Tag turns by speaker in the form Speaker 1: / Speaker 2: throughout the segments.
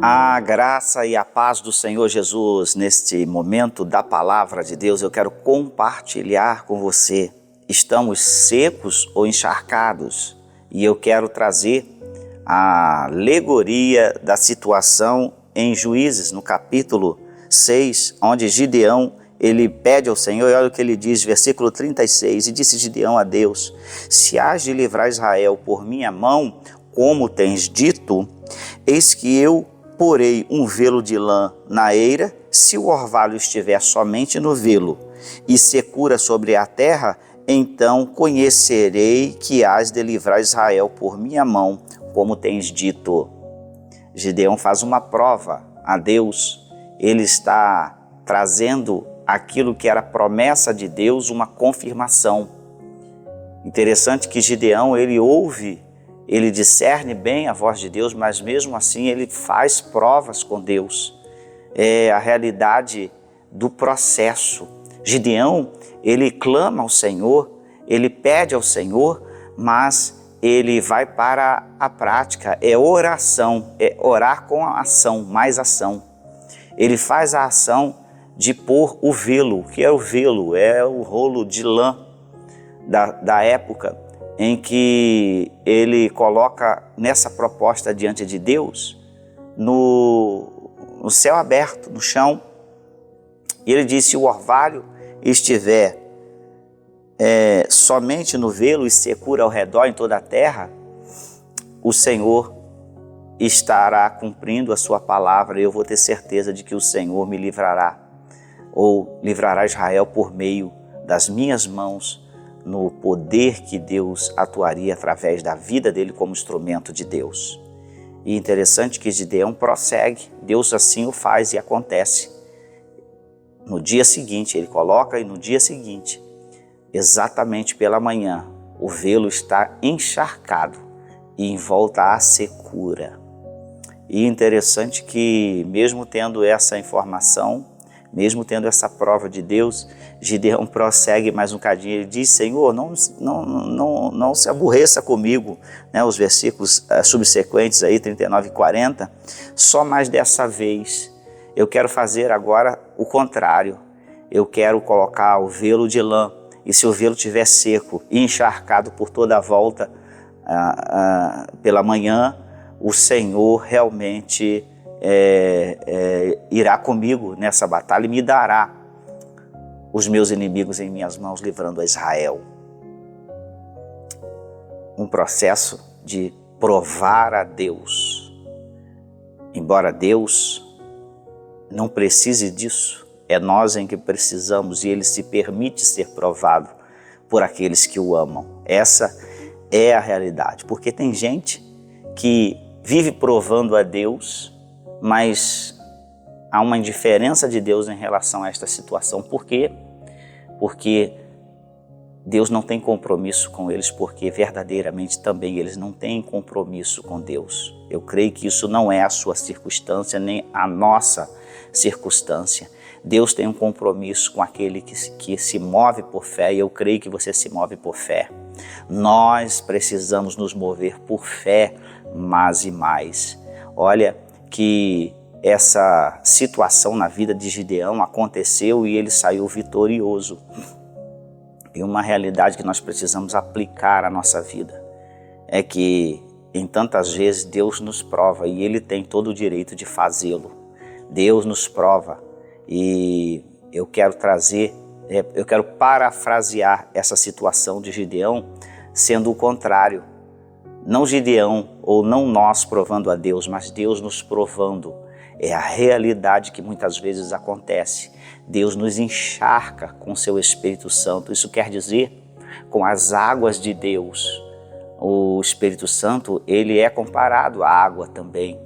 Speaker 1: A graça e a paz do Senhor Jesus, neste momento da palavra de Deus, eu quero compartilhar com você. Estamos secos ou encharcados? E eu quero trazer a alegoria da situação em Juízes, no capítulo 6, onde Gideão, ele pede ao Senhor, e olha o que ele diz, versículo 36, e disse Gideão a Deus, se hás de livrar Israel por minha mão, como tens dito, eis que eu porei um velo de lã na eira, se o orvalho estiver somente no velo e secura sobre a terra, então conhecerei que hás de livrar Israel por minha mão, como tens dito. Gideão faz uma prova a Deus, ele está trazendo aquilo que era promessa de Deus, uma confirmação. Interessante que Gideão, ele ouve, ele discerne bem a voz de Deus, mas mesmo assim ele faz provas com Deus. É a realidade do processo. Gideão, ele clama ao Senhor, ele pede ao Senhor, mas ele vai para a prática, é oração, é orar com a ação, mais ação. Ele faz a ação de pôr o velo. O que é o velo? É o rolo de lã da época, em que ele coloca nessa proposta diante de Deus, no céu aberto, no chão. E ele diz, se o orvalho estiver somente no velo e secura ao redor em toda a terra, o Senhor estará cumprindo a sua palavra e eu vou ter certeza de que o Senhor me livrará, ou livrará Israel por meio das minhas mãos, no poder que Deus atuaria através da vida dele como instrumento de Deus. E interessante que Gideão prossegue, Deus assim o faz e acontece. No dia seguinte, ele coloca e no dia seguinte, exatamente pela manhã, o velo está encharcado e em volta há secura. E interessante que mesmo tendo essa informação, mesmo tendo essa prova de Deus, Gideão prossegue mais um cadinho, ele diz, Senhor, não se aborreça comigo, né? Os versículos subsequentes aí, 39 e 40, só mais dessa vez, eu quero fazer agora o contrário, eu quero colocar o velo de lã, e se o velo estiver seco e encharcado por toda a volta, pela manhã, o Senhor realmente irá comigo nessa batalha e me dará os meus inimigos em minhas mãos, livrando a Israel. Um processo de provar a Deus. Embora Deus não precise disso, é nós em que precisamos e Ele se permite ser provado por aqueles que o amam. Essa é a realidade, porque tem gente que vive provando a Deus, mas há uma indiferença de Deus em relação a esta situação. Por quê? Porque Deus não tem compromisso com eles, porque verdadeiramente também eles não têm compromisso com Deus. Eu creio que isso não é a sua circunstância, nem a nossa circunstância. Deus tem um compromisso com aquele que se move por fé, e eu creio que você se move por fé. Nós precisamos nos mover por fé, mais e mais. Olha que essa situação na vida de Gideão aconteceu e ele saiu vitorioso. E uma realidade que nós precisamos aplicar à nossa vida é que em tantas vezes Deus nos prova e Ele tem todo o direito de fazê-lo. Deus nos prova e eu quero parafrasear essa situação de Gideão sendo o contrário. Não Gideão ou não nós provando a Deus, mas Deus nos provando. É a realidade que muitas vezes acontece. Deus nos encharca com seu Espírito Santo. Isso quer dizer, com as águas de Deus. O Espírito Santo, ele é comparado à água também.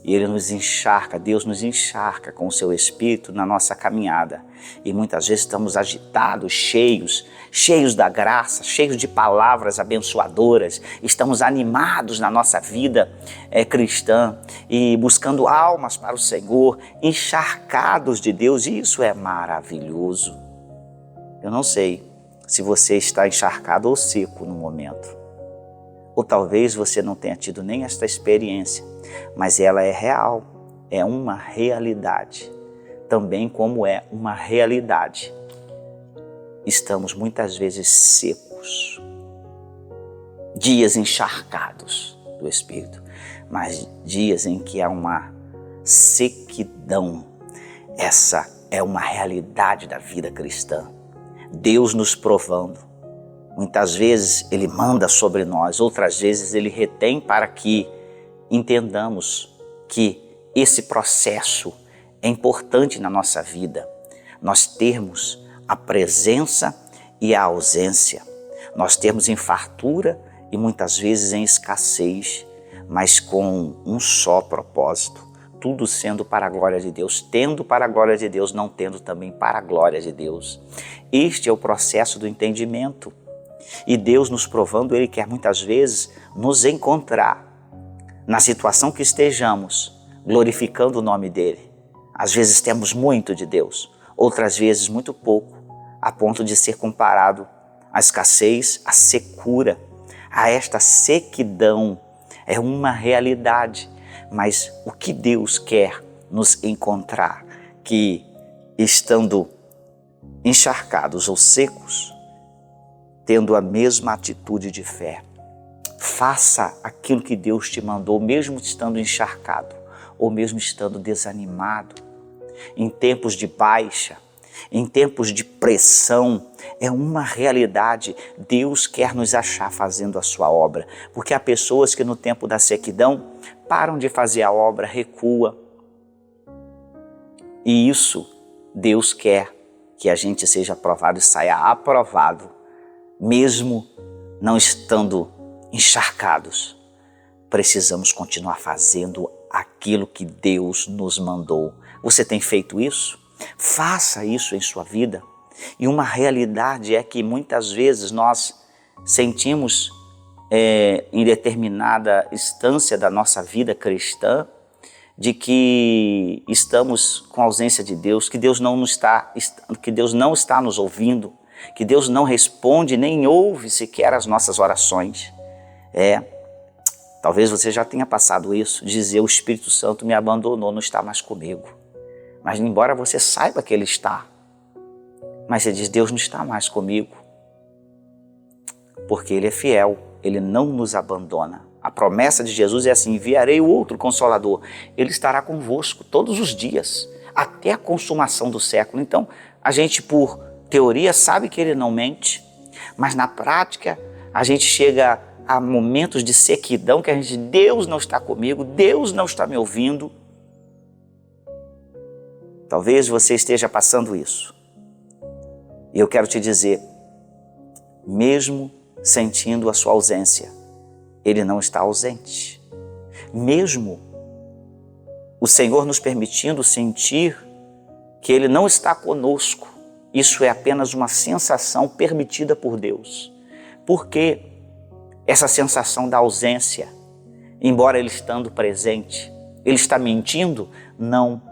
Speaker 1: E ele nos encharca, Deus nos encharca com o seu Espírito na nossa caminhada. E muitas vezes estamos agitados, cheios da graça, cheios de palavras abençoadoras. Estamos animados na nossa vida cristã e buscando almas para o Senhor, encharcados de Deus. E isso é maravilhoso. Eu não sei se você está encharcado ou seco no momento. Ou talvez você não tenha tido nem esta experiência, mas ela é real. é uma realidade, também como é uma realidade, estamos muitas vezes secos, dias encharcados do Espírito, mas dias em que há uma sequidão. Essa é uma realidade da vida cristã. Deus nos provando. Muitas vezes Ele manda sobre nós, outras vezes Ele retém para que entendamos que esse processo é importante na nossa vida. Nós termos a presença e a ausência. Nós termos em fartura e muitas vezes em escassez, mas com um só propósito. Tudo sendo para a glória de Deus, tendo para a glória de Deus, não tendo também para a glória de Deus. Este é o processo do entendimento. E Deus nos provando, Ele quer muitas vezes nos encontrar na situação que estejamos, glorificando o nome dEle. Às vezes temos muito de Deus, outras vezes muito pouco, a ponto de ser comparado à escassez, à secura, a esta sequidão. É uma realidade, mas o que Deus quer nos encontrar, que estando encharcados ou secos, tendo a mesma atitude de fé, faça aquilo que Deus te mandou, mesmo estando encharcado ou mesmo estando desanimado, em tempos de baixa, em tempos de pressão. É uma realidade. Deus quer nos achar fazendo a sua obra, porque há pessoas que no tempo da sequidão param de fazer a obra, recua. E isso Deus quer que a gente seja aprovado e saia aprovado, mesmo não estando encharcados. Precisamos continuar fazendo aquilo que Deus nos mandou. Você tem feito isso? Faça isso em sua vida. E uma realidade é que muitas vezes nós sentimos em determinada instância da nossa vida cristã de que estamos com a ausência de Deus, que Deus não está nos ouvindo, que Deus não responde nem ouve sequer as nossas orações. Talvez você já tenha passado isso, dizer: o Espírito Santo me abandonou, não está mais comigo. Mas embora você saiba que Ele está, mas você diz: Deus não está mais comigo, porque Ele é fiel, Ele não nos abandona. A promessa de Jesus é assim: enviarei o outro Consolador, Ele estará convosco todos os dias, até a consumação do século. Então, a gente por teoria sabe que Ele não mente, mas na prática a gente chega a momentos de sequidão que a gente diz: Deus não está comigo, Deus não está me ouvindo. Talvez você esteja passando isso. E eu quero te dizer, mesmo sentindo a sua ausência, Ele não está ausente. Mesmo o Senhor nos permitindo sentir que Ele não está conosco, isso é apenas uma sensação permitida por Deus. Porque essa sensação da ausência, embora Ele estando presente, Ele está mentindo? Não.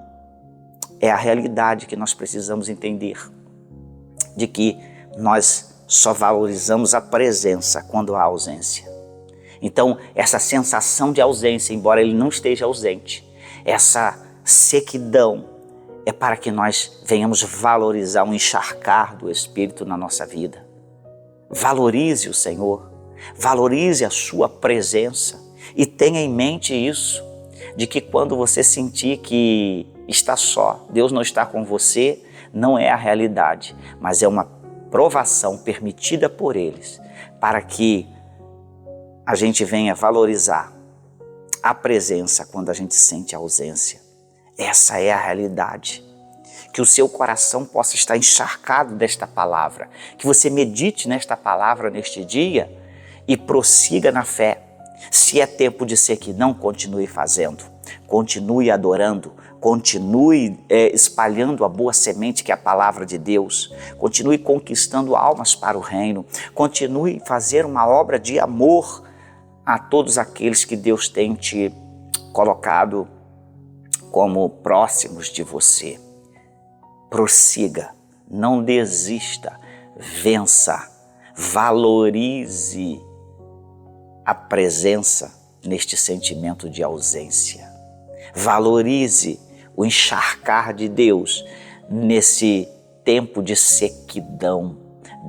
Speaker 1: É a realidade que nós precisamos entender, de que nós só valorizamos a presença quando há ausência. Então, essa sensação de ausência, embora Ele não esteja ausente, essa sequidão é para que nós venhamos valorizar um encharcar do Espírito na nossa vida. Valorize o Senhor, valorize a sua presença e tenha em mente isso, de que quando você sentir que está só, Deus não está com você, não é a realidade, mas é uma provação permitida por eles, para que a gente venha valorizar a presença quando a gente sente a ausência. Essa é a realidade. Que o seu coração possa estar encharcado desta palavra, que você medite nesta palavra neste dia e prossiga na fé. Se é tempo de sequidão, continue fazendo, continue adorando, continue espalhando a boa semente que é a palavra de Deus, continue conquistando almas para o reino, continue fazer uma obra de amor a todos aqueles que Deus tem te colocado como próximos de você. Prossiga, não desista, vença, valorize a presença neste sentimento de ausência. Valorize o encharcar de Deus nesse tempo de sequidão.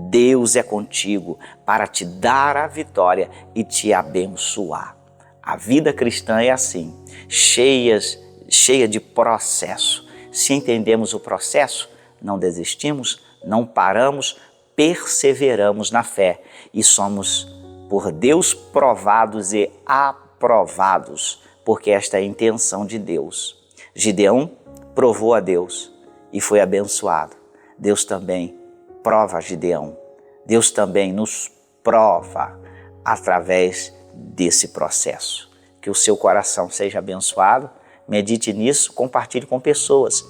Speaker 1: Deus é contigo para te dar a vitória e te abençoar. A vida cristã é assim, cheia de processo. Se entendemos o processo, não desistimos, não paramos, perseveramos na fé e somos por Deus provados e aprovados, porque esta é a intenção de Deus. Gideão provou a Deus e foi abençoado. Deus também prova Gideão. Deus também nos prova através desse processo. Que o seu coração seja abençoado, medite nisso, compartilhe com pessoas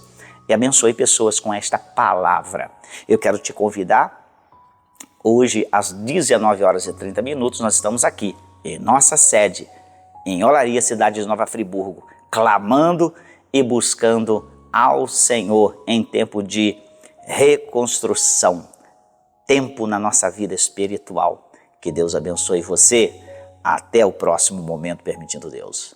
Speaker 1: e abençoe pessoas com esta palavra. Eu quero te convidar, hoje às 19h30, nós estamos aqui em nossa sede, em Olaria, cidade de Nova Friburgo, clamando e buscando ao Senhor em tempo de reconstrução, tempo na nossa vida espiritual. Que Deus abençoe você. Até o próximo momento, permitindo Deus.